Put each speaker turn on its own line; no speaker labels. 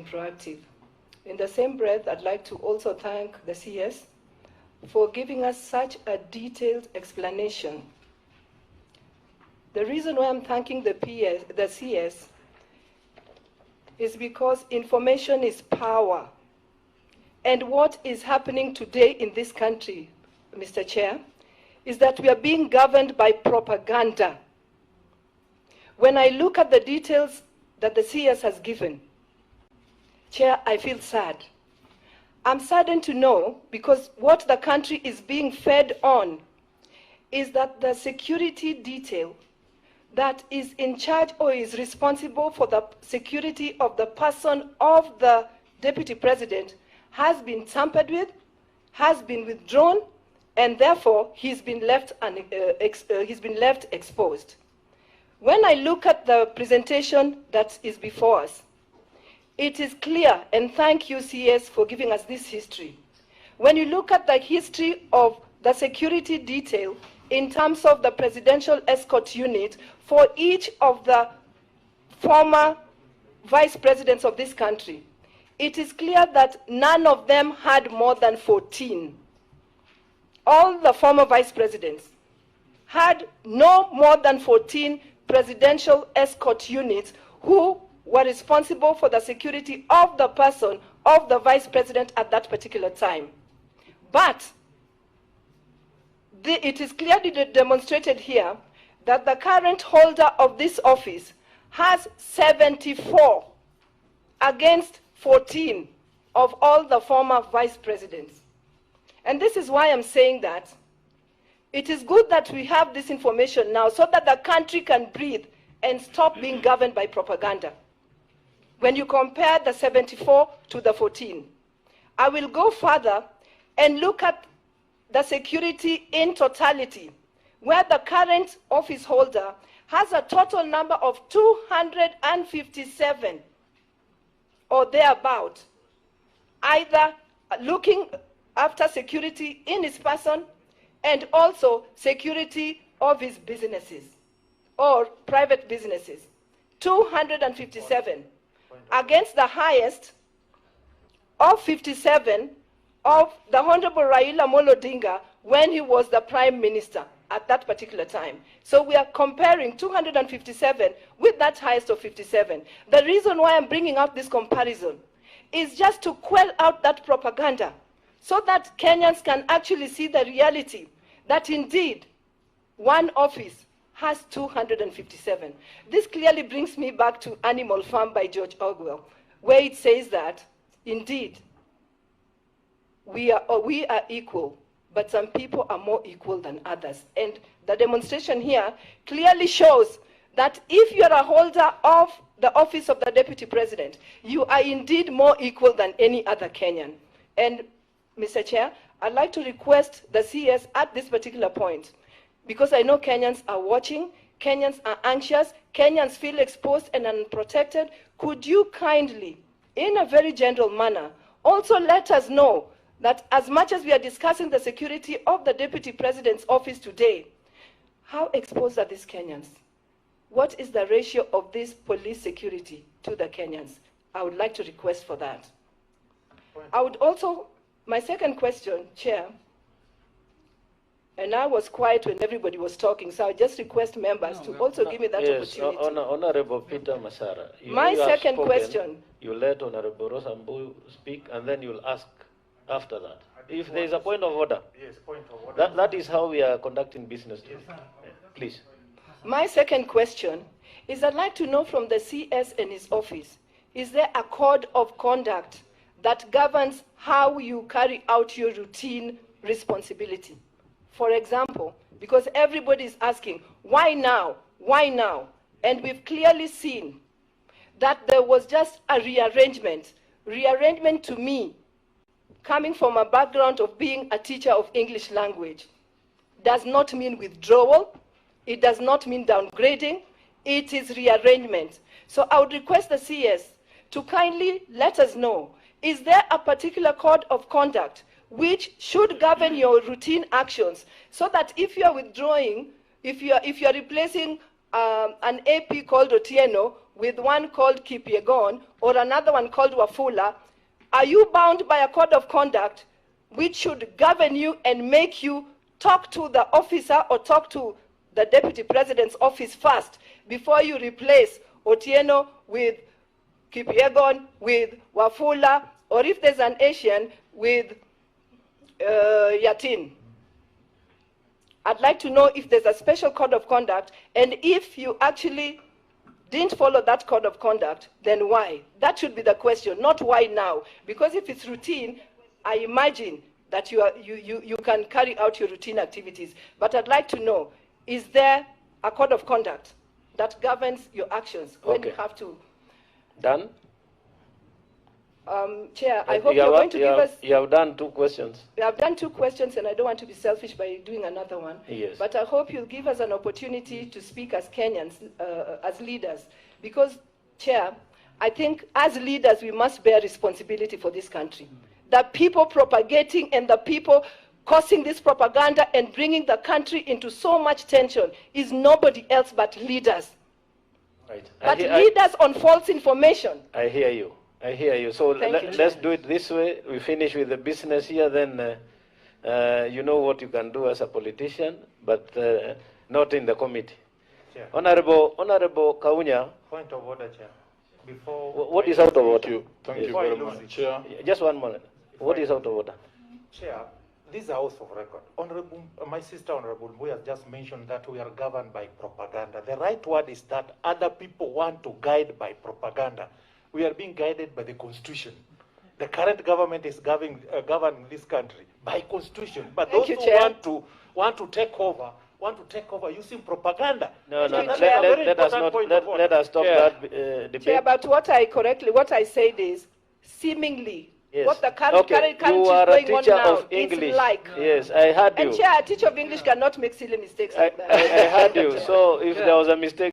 proactive. In the same breath, I'd like to also thank the CS for giving us such a detailed explanation. The reason why I'm thanking the CS is because information is power. And what is happening today in this country, Mr. Chair, is that we are being governed by propaganda. When I look at the details that the CS has given, Chair, I feel sad. I'm saddened to know, because what the country is being fed on is that the security detail that is in charge or is responsible for the security of the person of the Deputy President has been tampered with, has been withdrawn, and therefore he's been left exposed. When I look at the presentation that is before us, it is clear, and thank you, CS, for giving us this history. When you look at the history of the security detail in terms of the presidential escort unit for each of the former vice presidents of this country, it is clear that none of them had more than 14. All the former vice presidents had no more than 14 presidential escort units who were responsible for the security of the person of the vice president at that particular time. But it is clearly demonstrated here that the current holder of this office has 74 against 14 of all the former vice presidents. And this is why I'm saying that it is good that we have this information now so that the country can breathe and stop being governed by propaganda. When you compare the 74 to the 14, I will go further and look at the security in totality, where the current office holder has a total number of 257 or thereabout, either looking after security in his person and also security of his businesses or private businesses. 257 against the highest of 57 of the Honorable Raila Amolo Odinga when he was the Prime Minister at that particular time. So we are comparing 257 with that highest of 57. The reason why I'm bringing out this comparison is just to quell out that propaganda so that Kenyans can actually see the reality that indeed one office has 257. This clearly brings me back to Animal Farm by George Orwell, where it says that indeed we are equal, but some people are more equal than others. And the demonstration here clearly shows that if you are a holder of the office of the Deputy President, you are indeed more equal than any other Kenyan. And Mr. Chair, I'd like to request the CS at this particular point, because I know Kenyans are watching, Kenyans are anxious, Kenyans feel exposed and unprotected. Could you kindly, in a very general manner, also let us know that as much as we are discussing the security of the Deputy President's office today, how exposed are these Kenyans? What is the ratio of this police security to the Kenyans? I would like to request for that. I would also, my second question, Chair, and I was quiet when everybody was talking, so I just request members to also give me that opportunity.
Honorable Peter Masara.
My second question.
You let Honorable ROSA speak, and then you'll ask after that. If there is a point of order.
Yes, point of order.
That is how we are conducting business today. Please.
My second question is I'd like to know from the CS and his office, is there a code of conduct that governs how you carry out your routine responsibility? For example, because everybody is asking, why now? Why now? And we've clearly seen that there was just a rearrangement. Rearrangement to me, coming from a background of being a teacher of English language, does not mean withdrawal. It does not mean downgrading. It is rearrangement. So I would request the CS to kindly let us know, is there a particular code of conduct which should govern your routine actions so that if you are withdrawing, if you are replacing an AP called Otieno with one called Kipyegon or another one called Wafula, are you bound by a code of conduct which should govern you and make you talk to the officer or talk to the deputy president's office first before you replace Otieno with Kipyegon, with Wafula, or if there's an Asian, with Yatin? I'd like to know if there's a special code of conduct, and if you actually didn't follow that code of conduct, then why? That should be the question, not why now. Because if it's routine, I imagine that you can carry out your routine activities. But I'd like to know, is there a code of conduct that governs your actions when you have to?
Done?
Chair, I hope you're going to give us...
You have done 2 questions.
We have done 2 questions, and I don't want to be selfish by doing another one.
Yes.
But I hope you'll give us an opportunity to speak as Kenyans, as leaders. Because, Chair, I think as leaders, we must bear responsibility for this country. The people propagating and the people causing this propaganda and bringing the country into so much tension is nobody else but leaders.
Right.
But leaders on false information.
I hear you. I hear you. So let's do it this way. We finish with the business here, then you know what you can do as a politician, but not in the committee.
Chair.
Honorable Kaunya.
Point of order, Chair. Before
what is out of order?
Thank you very much, Chair.
Just 1 moment. What is out of order?
Chair, this is a house of record. My sister Honorable Mbuyu has just mentioned that we are governed by propaganda. The right word is that other people want to guide by propaganda. We are being guided by the Constitution. The current government is governing this country by Constitution. But those who want to take over using propaganda.
No. Let us stop that debate.
Chair, but what I said is, seemingly,
yes.
What the current
you are a
is going
teacher
on now,
of English.
it's like.
Yes, I heard you.
And Chair, a teacher of English cannot make silly mistakes like that.
I heard you. So if there was a mistake,